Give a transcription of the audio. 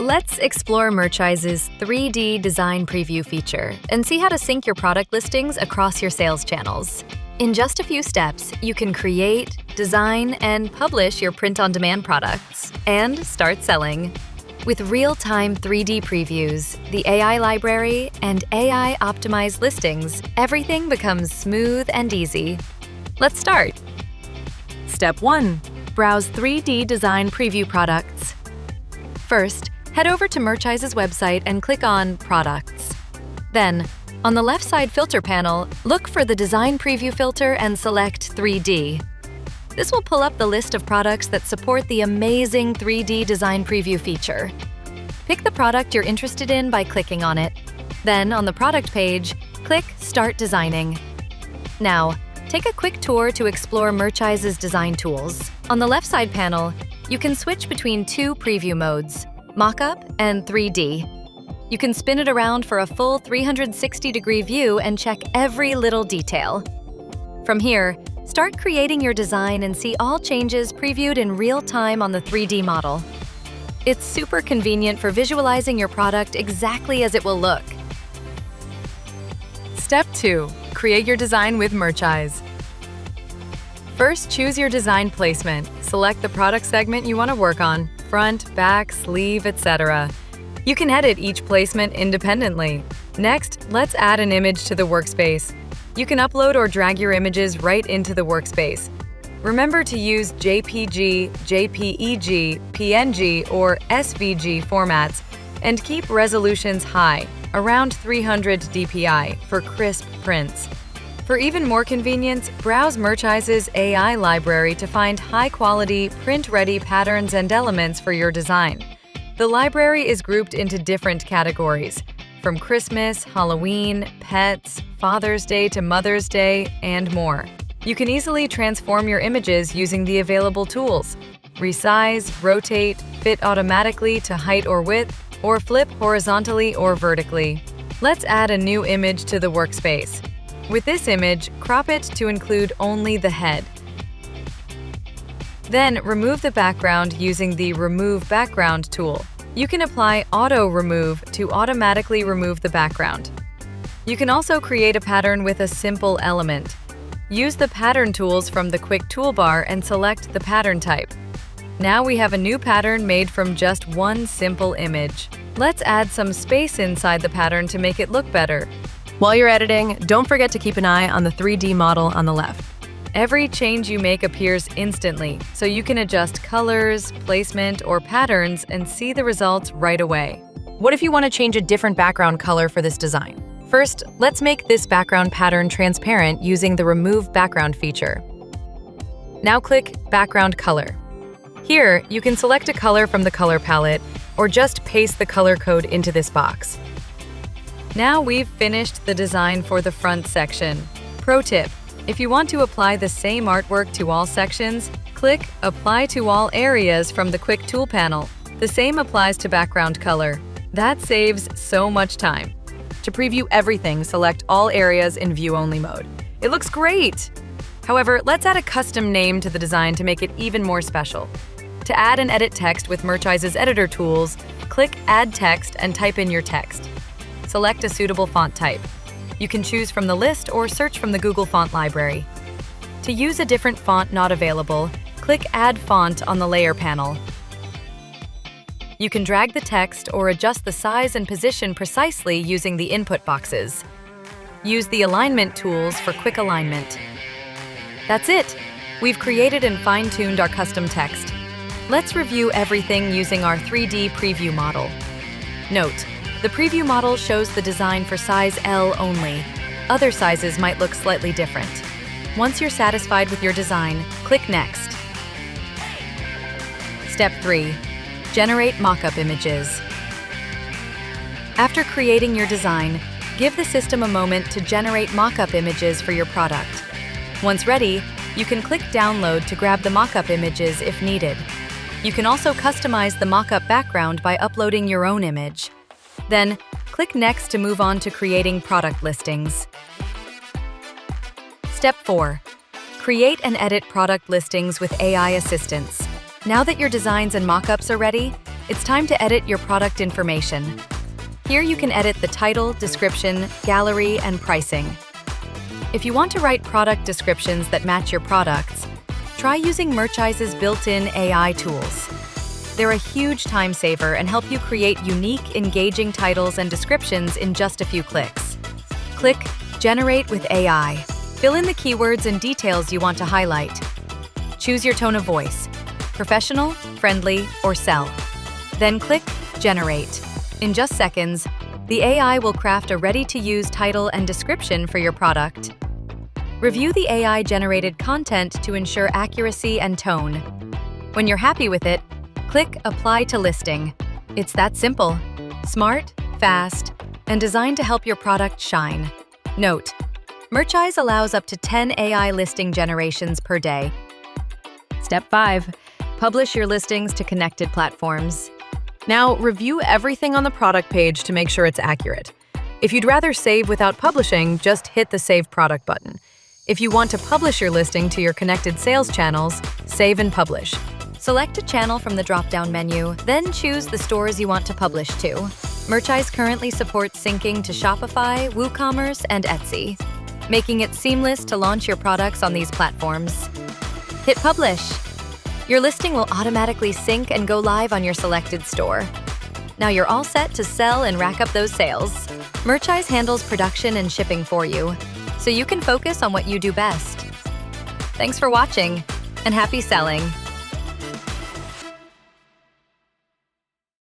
Let's explore Merchise's 3D design preview feature and see how to sync your product listings across your sales channels. In just a few steps, you can create, design, and publish your print-on-demand products and start selling. With real-time 3D previews, the AI library, and AI-optimized listings, everything becomes smooth and easy. Let's start. Step 1. Browse 3D design preview products. First, head over to Merchise's website and click on Products. Then, on the left side filter panel, look for the Design Preview filter and select 3D. This will pull up the list of products that support the amazing 3D Design Preview feature. Pick the product you're interested in by clicking on it. Then, on the product page, click Start Designing. Now, take a quick tour to explore Merchise's design tools. On the left side panel, you can switch between two preview modes, Mockup and 3D. You can spin it around for a full 360-degree view and check every little detail. From here, start creating your design and see all changes previewed in real time on the 3D model. It's super convenient for visualizing your product exactly as it will look. Step 2. Create your design with Merchise. First, choose your design placement. Select the product segment you want to work on, front, back, sleeve, etc. You can edit each placement independently. Next, let's add an image to the workspace. You can upload or drag your images right into the workspace. Remember to use JPG, JPEG, PNG, or SVG formats, and keep resolutions high, around 300 dpi, for crisp prints. For even more convenience, browse Merchise's AI library to find high-quality, print-ready patterns and elements for your design. The library is grouped into different categories, from Christmas, Halloween, pets, Father's Day to Mother's Day, and more. You can easily transform your images using the available tools. Resize, rotate, fit automatically to height or width, or flip horizontally or vertically. Let's add a new image to the workspace. With this image, crop it to include only the head. Then remove the background using the Remove Background tool. You can apply Auto Remove to automatically remove the background. You can also create a pattern with a simple element. Use the Pattern tools from the quick toolbar and select the pattern type. Now we have a new pattern made from just one simple image. Let's add some space inside the pattern to make it look better. While you're editing, don't forget to keep an eye on the 3D model on the left. Every change you make appears instantly, so you can adjust colors, placement, or patterns and see the results right away. What if you want to change a different background color for this design? First, let's make this background pattern transparent using the Remove Background feature. Now click Background Color. Here, you can select a color from the color palette, or just paste the color code into this box. Now we've finished the design for the front section. Pro tip: if you want to apply the same artwork to all sections, click Apply to All Areas from the Quick Tool panel. The same applies to background color. That saves so much time. To preview everything, select All Areas in View Only mode. It looks great! However, let's add a custom name to the design to make it even more special. To add and edit text with Merchise's editor tools, click Add Text and type in your text. Select a suitable font type. You can choose from the list or search from the Google Font library. To use a different font not available, click Add Font on the Layer panel. You can drag the text or adjust the size and position precisely using the input boxes. Use the Alignment tools for quick alignment. That's it! We've created and fine-tuned our custom text. Let's review everything using our 3D preview model. Note: the preview model shows the design for size L only. Other sizes might look slightly different. Once you're satisfied with your design, click Next. Step 3. Generate mockup images. After creating your design, give the system a moment to generate mockup images for your product. Once ready, you can click Download to grab the mockup images if needed. You can also customize the mockup background by uploading your own image. Then, click Next to move on to creating product listings. Step 4. Create and edit product listings with AI assistance. Now that your designs and mockups are ready, It's time to edit your product information. Here you can edit the title, description, gallery, and pricing. If you want to write product descriptions that match your products, try using Merchise's built-in AI tools. They're a huge time saver and help you create unique, engaging titles and descriptions in just a few clicks. Click Generate with AI. Fill in the keywords and details you want to highlight. Choose your tone of voice, professional, friendly, or sell. Then click Generate. In just seconds, the AI will craft a ready-to-use title and description for your product. Review the AI-generated content to ensure accuracy and tone. When you're happy with it, click Apply to Listing. It's that simple, smart, fast, and designed to help your product shine. Note: Merchise allows up to 10 AI listing generations per day. Step 5. Publish your listings to connected platforms. Now, review everything on the product page to make sure it's accurate. If you'd rather save without publishing, just hit the Save Product button. If you want to publish your listing to your connected sales channels, save and publish. Select a channel from the drop-down menu, then choose the stores you want to publish to. Merchise currently supports syncing to Shopify, WooCommerce, and Etsy, making it seamless to launch your products on these platforms. Hit Publish. Your listing will automatically sync and go live on your selected store. Now you're all set to sell and rack up those sales. Merchise handles production and shipping for you, so you can focus on what you do best. Thanks for watching, and happy selling!